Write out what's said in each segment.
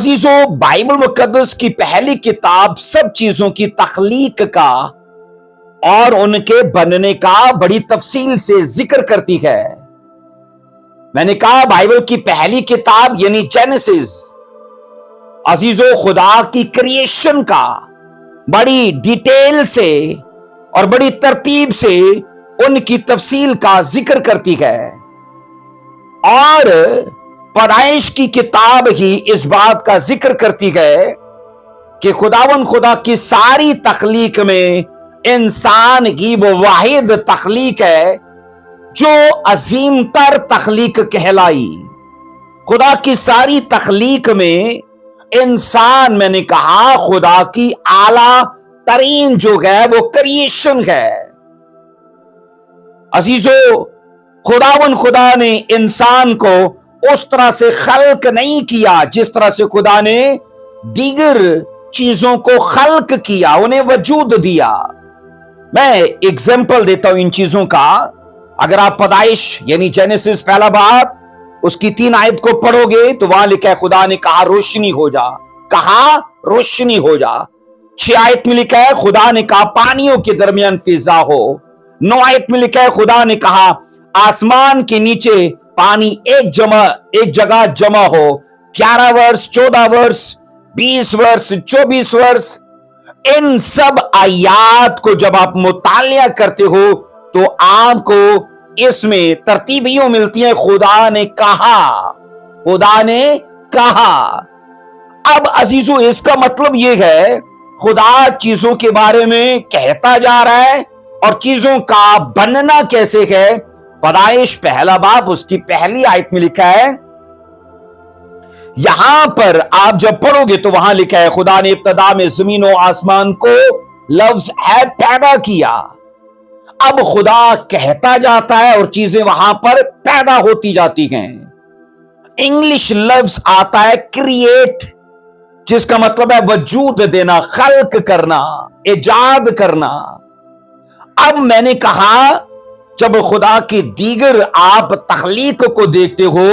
अजीजों, Bible मुकद्दस की पहली किताब सब चीजों की तख्लीक का और उनके बनने का बड़ी तफसील से जिक्र करती है। मैंने कहा बाइबल की पहली किताब यानी जेनेसिस अजीजों खुदा की क्रिएशन का बड़ी डिटेल से और बड़ी तरतीब से उनकी तफसील का जिक्र करती है, और पैदाइश की किताब ही इस बात का जिक्र करती है कि खुदा की सारी तख्लीक में इंसान की वो वाहिद तख्लीक है जो अजीम तर तख्लीक कहलाई। खुदा की सारी तख्लीक में इंसान, मैंने कहा, खुदा की आला तरीन जो है वो क्रिएशन है। अजीजों, खुदा ने इंसान को उस तरह से खल्क नहीं किया जिस तरह से खुदा ने दीगर चीजों को खल्क किया, उन्हें वजूद दिया। मैं एग्जाम्पल देता हूं इन चीजों का। अगर आप पैदाइश यानी जेनेसिस पहला बाब उसकी 3 आयत को पढ़ोगे तो वहां लिखा है खुदा ने कहा रोशनी हो जा, कहा रोशनी हो जा। 6 आयत में लिखा है खुदा ने कहा पानियों के दरमियान फिजा हो। 9 आयत में लिखा है खुदा ने कहा आसमान के नीचे पानी एक जगह जमा हो। 11 वर्ष, 14 वर्ष, 20 वर्ष, 24 वर्ष, इन सब आयात को जब आप मुतालिया करते हो तो आपको इसमें तरतीबियों मिलती है। खुदा ने कहा, खुदा ने कहा। अब अजीजों, इसका मतलब यह है खुदा चीजों के बारे में कहता जा रहा है और चीजों का बनना कैसे है। पैदाइश पहला बाब उसकी पहली आयत में लिखा है, यहां पर आप जब पढ़ोगे तो वहां लिखा है खुदा ने इब्तदा में जमीन और आसमान को लफ्ज है पैदा किया। अब खुदा कहता जाता है और चीजें वहां पर पैदा होती जाती हैं। इंग्लिश लफ्ज आता है क्रिएट, जिसका मतलब है वजूद देना, खल्क करना, इजाद करना। अब मैंने कहा जब खुदा की दीगर आप तख्लीक को देखते हो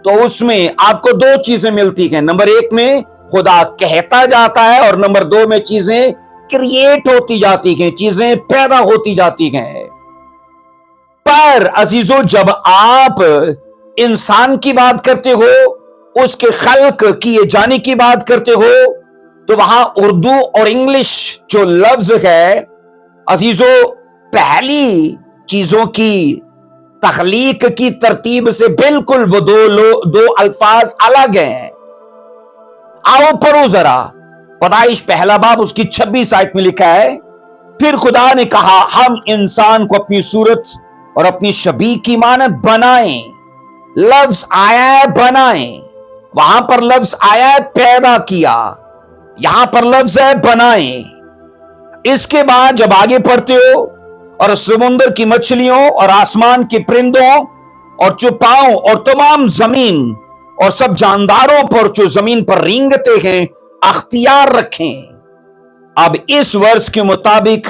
तो उसमें आपको 2 चीजें मिलती हैं। नंबर 1 में खुदा कहता जाता है और नंबर 2 में चीजें क्रिएट होती जाती हैं, चीजें पैदा होती जाती हैं। पर अजीजों, जब आप इंसान की बात करते हो, उसके खल्क किए जाने की बात करते हो, तो वहां उर्दू और इंग्लिश जो लफ्ज है अजीजों, पहली चीजों की तख्लीक की तरतीब से बिल्कुल वो दो अल्फाज अलग हैं। आओ पढ़ो जरा। पैदाइश पहला बाब उसकी 26 आयत में लिखा है, फिर खुदा ने कहा हम इंसान को अपनी सूरत और अपनी शबीह की मानत बनाएं। लफ्ज आया है बनाएं, वहां पर लफ्ज आया है पैदा किया, यहां पर लफ्ज है बनाएं। इसके बाद जब आगे पढ़ते हो और समुद्र की मछलियों और आसमान के परिंदों और चुपाओं और तमाम जमीन और सब जानदारों पर जो जमीन पर रेंगते हैं अख्तियार रखें। अब इस वर्ष के मुताबिक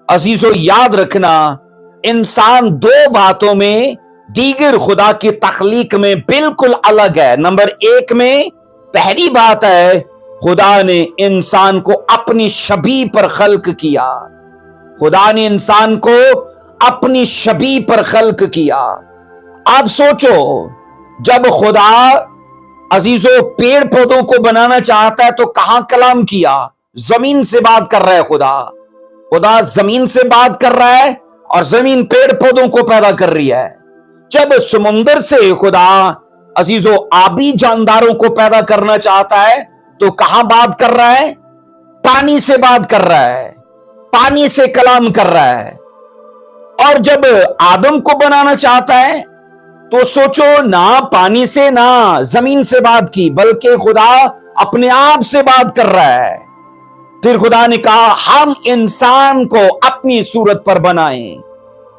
अजीजों याद रखना, इंसान 2 बातों में दीगर खुदा की तख्लीक में बिल्कुल अलग है। नंबर 1 में पहली बात है खुदा ने इंसान को अपनी शबीह पर खल्क किया। खुदा ने इंसान को अपनी शबीह पर खल्क किया। आप सोचो, जब खुदा अजीजों पेड़ पौधों को बनाना चाहता है तो कहां कलाम किया? जमीन से बात कर रहा है खुदा जमीन से बात कर रहा है और जमीन पेड़ पौधों को पैदा कर रही है। जब समुंदर से खुदा अजीजों आबी जानदारों को पैदा करना चाहता है तो कहां बात कर रहा है? पानी से बात कर रहा है, पानी से कलाम कर रहा है। और जब आदम को बनाना चाहता है तो सोचो, ना पानी से ना जमीन से बात की, बल्कि खुदा अपने आप से बात कर रहा है। फिर खुदा ने कहा हम इंसान को अपनी सूरत पर बनाएं।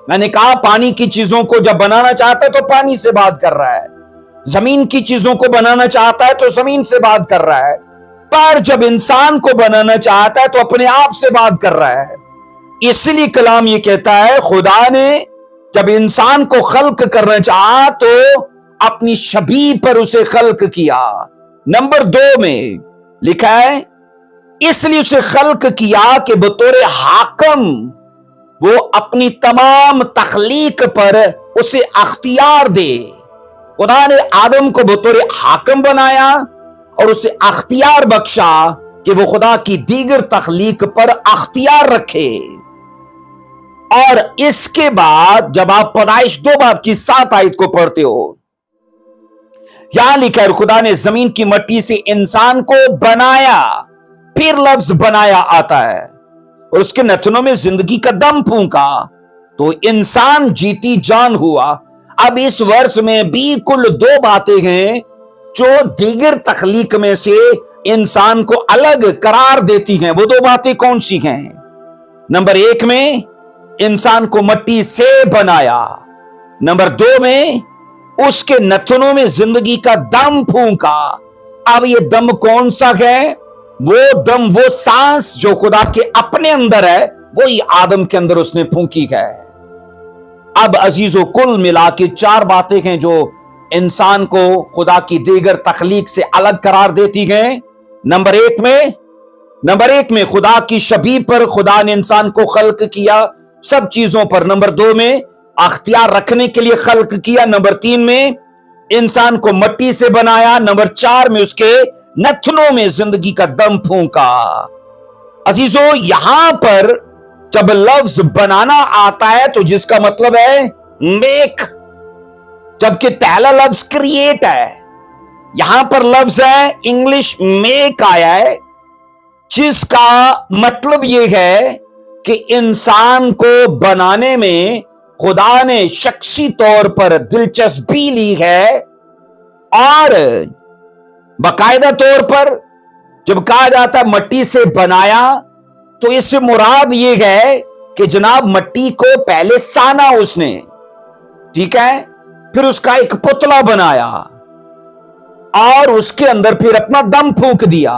मैंने कहा पानी की चीजों को जब बनाना चाहता है तो पानी से बात कर रहा है, जमीन की चीजों को बनाना चाहता है तो जमीन से बात कर रहा है, पर जब इंसान को बनाना चाहता है तो अपने आप से बात कर रहा है। इसलिए कलाम ये कहता है खुदा ने जब इंसान को खल्क करना चाहा तो अपनी शबीह पर उसे खल्क किया। नंबर 2 में लिखा है, इसलिए उसे खल्क किया कि बतौर हाकम वो अपनी तमाम तखलीक पर उसे अख्तियार दे। खुदा ने आदम को बतौर हाकम बनाया और उसे अख्तियार बख्शा कि वो खुदा की दीगर तखलीक पर अख्तियार रखे। और इसके बाद जब आप पैदाइश 2 बाब की 7 आयत को पढ़ते हो, यहां लिखा है खुदा ने जमीन की मट्टी से इंसान को बनाया, फिर लफ्ज बनाया आता है, और उसके नथनों में जिंदगी का दम फूंका तो इंसान जीती जान हुआ। अब इस वर्ष में भी कुल 2 बातें हैं जो दीगर तखलीक में से इंसान को अलग करार देती हैं। वो 2 बातें कौन सी हैं? नंबर 1 में इंसान को मट्टी से बनाया, नंबर 2 में उसके नथनों में जिंदगी का दम फूंका। अब ये दम कौन सा है? वो दम, वो सांस जो खुदा के अपने अंदर है, वही आदम के अंदर उसने फूंकी है। अब अजीजों, कुल मिला के 4 बातें हैं जो इंसान को खुदा की दीगर तखलीक से अलग करार देती हैं। नंबर 1 में खुदा की शबीह पर खुदा ने इंसान को खल्क किया, सब चीजों पर। नंबर 2 में अख्तियार रखने के लिए खल्क किया। नंबर 3 में इंसान को मट्टी से बनाया। नंबर 4 में उसके नथनों में जिंदगी का दम फूंका। अजीजों, यहां पर जब लफ्ज बनाना आता है तो जिसका मतलब है मेक, जबकि पहला लफ्ज क्रिएट है। यहां पर लफ्ज है इंग्लिश मेक आया है, जिसका मतलब यह है कि इंसान को बनाने में खुदा ने शख्सी तौर पर दिलचस्पी ली है। और बाकायदा तौर पर जब कहा जाता है मट्टी से बनाया, तो इससे मुराद यह है कि जनाब मट्टी को पहले साना उसने, ठीक है, फिर उसका एक पुतला बनाया और उसके अंदर फिर अपना दम फूंक दिया।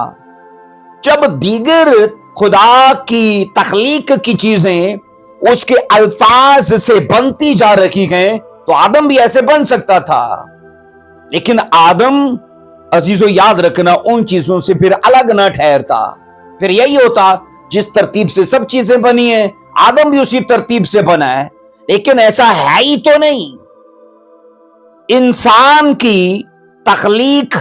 जब दीगर खुदा की तखलीक की चीजें उसके अल्फाज से बनती जा रही हैं, तो आदम भी ऐसे बन सकता था, लेकिन आदम, अजीजों याद रखना, उन चीजों से फिर अलग ना ठहरता। फिर यही होता, जिस तरतीब से सब चीजें बनी हैं, आदम भी उसी तरतीब से बना है, लेकिन ऐसा है ही तो नहीं। इंसान की तखलीक,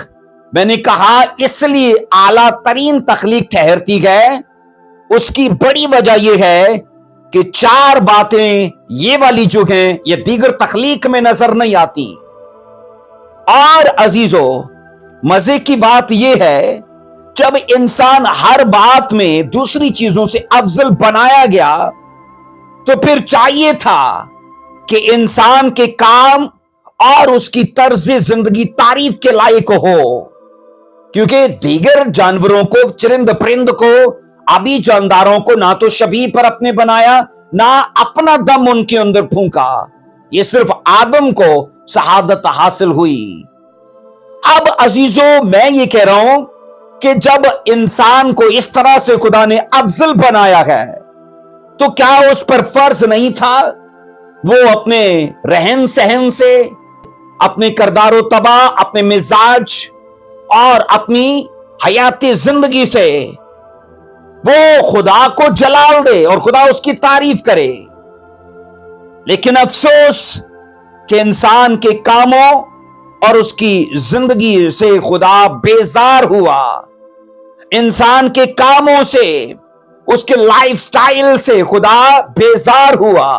मैंने कहा, इसलिए आला तरीन तखलीक ठहरती है। उसकी बड़ी वजह यह है कि 4 बातें ये वाली जो हैं, ये दीगर तखलीक में नजर नहीं आती। और अजीजों, मजे की बात यह है, जब इंसान हर बात में दूसरी चीजों से अफजल बनाया गया, तो फिर चाहिए था कि इंसान के काम और उसकी तर्ज जिंदगी तारीफ के लायक हो, क्योंकि दीगर जानवरों को, चरिंद परिंद को, आबी जानदारों को ना तो शबीह पर अपने बनाया, ना अपना दम उनके अंदर फूंका। ये सिर्फ आदम को शहादत हासिल हुई। अब अजीजों, मैं ये कह रहा हूं कि जब इंसान को इस तरह से खुदा ने अफजल बनाया है, तो क्या उस पर फर्ज नहीं था वो अपने रहन सहन से, अपने किरदार तबा, अपने मिजाज और अपनी हयाती जिंदगी से वो खुदा को जलाल दे और खुदा उसकी तारीफ करे? लेकिन अफसोस कि इंसान के कामों और उसकी जिंदगी से खुदा बेजार हुआ। इंसान के कामों से, उसके लाइफस्टाइल से खुदा बेजार हुआ।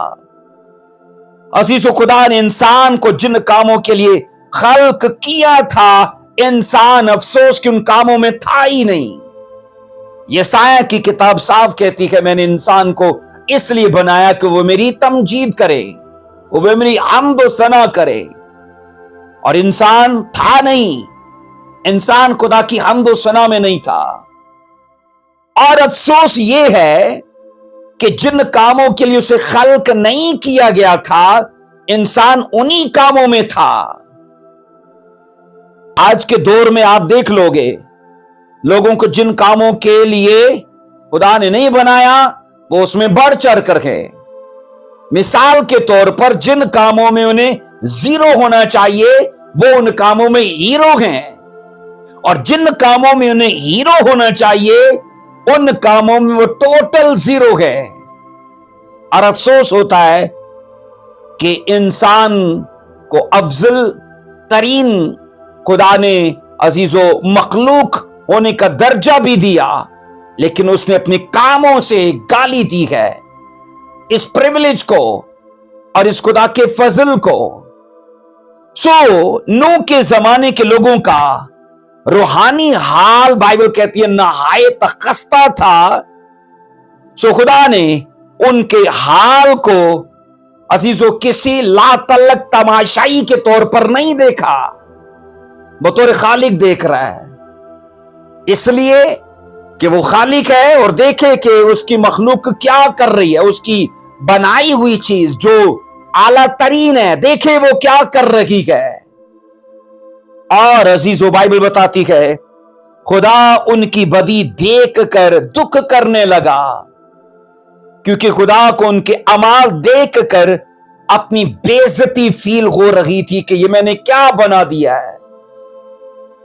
अजीजों, खुदा ने इंसान को जिन कामों के लिए खल्क किया था, इंसान अफसोस कि उन कामों में था ही नहीं। यसाया की किताब साफ कहती है, मैंने इंसान को इसलिए बनाया कि वो मेरी तमजीद करे, वो मेरी हम्द व सना करे। और इंसान था नहीं, इंसान खुदा की हम्द व सना में नहीं था। और अफसोस ये है कि जिन कामों के लिए उसे खल्क नहीं किया गया था, इंसान उन्हीं कामों में था। आज के दौर में आप देख लोगे, लोगों को जिन कामों के लिए खुदा ने नहीं बनाया, वो उसमें बढ़ चढ़ कर है। मिसाल के तौर पर, जिन कामों में उन्हें जीरो होना चाहिए, वो उन कामों में हीरो हैं। اور جن کاموں میں انہیں ہیرو ہونا چاہیے ان کاموں میں وہ ٹوٹل زیرو ہے. اور افسوس ہوتا ہے کہ انسان کو افضل ترین خدا نے عزیزو مخلوق ہونے کا درجہ بھی دیا، لیکن اس نے اپنے کاموں سے گالی دی ہے اس پریویلیج کو اور اس خدا کے فضل کو. نوح کے زمانے کے لوگوں کا روحانی حال بائبل کہتی ہے نہایت خستہ تھا. خدا نے ان کے حال کو عزیزو کسی لا تعلق تماشائی کے طور پر نہیں دیکھا، بطور خالق دیکھ رہا ہے. اس لیے کہ وہ خالق ہے اور دیکھے کہ اس کی مخلوق کیا کر رہی ہے، اس کی بنائی ہوئی چیز جو اعلیٰ ترین ہے، دیکھے وہ کیا کر رہی ہے. اور عزیزو بائبل بتاتی ہے خدا ان کی بدی دیکھ کر دکھ کرنے لگا، کیونکہ خدا کو ان کے اعمال دیکھ کر اپنی بے عزتی فیل ہو رہی تھی کہ یہ میں نے کیا بنا دیا ہے.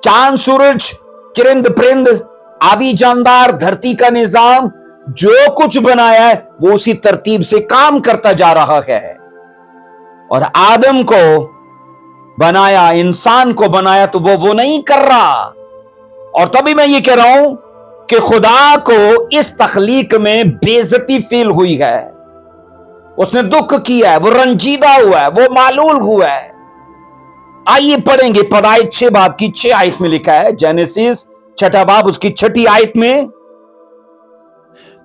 چاند سورج چرند پرند آبی جاندار دھرتی کا نظام جو کچھ بنایا ہے وہ اسی ترتیب سے کام کرتا جا رہا ہے. اور آدم کو بنایا، انسان کو بنایا تو وہ نہیں کر رہا. اور تبھی میں یہ کہہ رہا ہوں کہ خدا کو اس تخلیق میں بے عزتی فیل ہوئی ہے، اس نے دکھ کیا ہے، وہ رنجیدہ ہوا ہے، وہ معلول ہوا ہے. آئیے پڑھیں گے پیدائش 6 باب کی 6 آیت میں لکھا ہے، جینیسس 6 باب اس کی 6 آیت میں،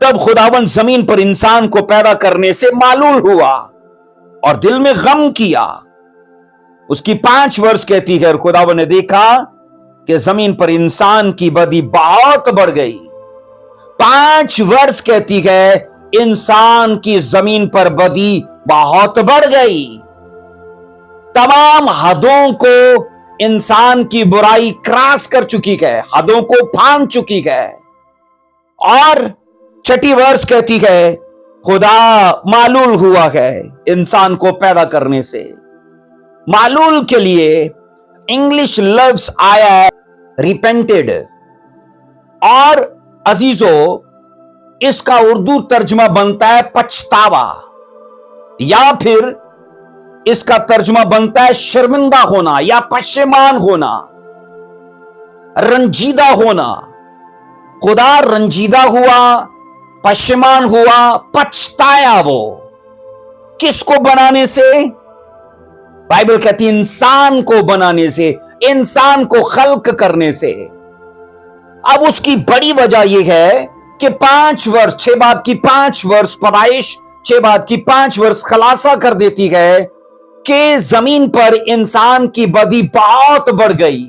تب خداوند زمین پر انسان کو پیدا کرنے سے معلول ہوا اور دل میں غم کیا. اس کی 5 برس کہتی ہے اور خداوند نے دیکھا کہ زمین پر انسان کی بدی بہت بڑھ گئی. 5 برس کہتی ہے انسان کی زمین پر بدی بہت بڑھ گئی. تمام حدوں کو انسان کی برائی کراس کر چکی ہے، حدوں کو پھاند چکی ہے. اور 6 برس کہتی ہے خدا معلول ہوا ہے انسان کو پیدا کرنے سے. معلول کے لیے انگلش لفظ آیا ہے ریپینٹڈ، اور عزیزو اس کا اردو ترجمہ بنتا ہے پچھتاوا، یا پھر اس کا ترجمہ بنتا ہے شرمندہ ہونا یا پشیمان ہونا، رنجیدہ ہونا. خدا رنجیدہ ہوا، پشیمان ہوا، پچھتایا. وہ کس کو بنانے سے؟ بائبل کہتی ہے انسان کو بنانے سے، انسان کو خلق کرنے سے. اب اس کی بڑی وجہ یہ ہے کہ 5 برس 6 باب کی 5 برس پیدائش 6 باب کی 5 برس خلاصہ کر دیتی ہے کہ زمین پر انسان کی بدی بہت بڑھ گئی.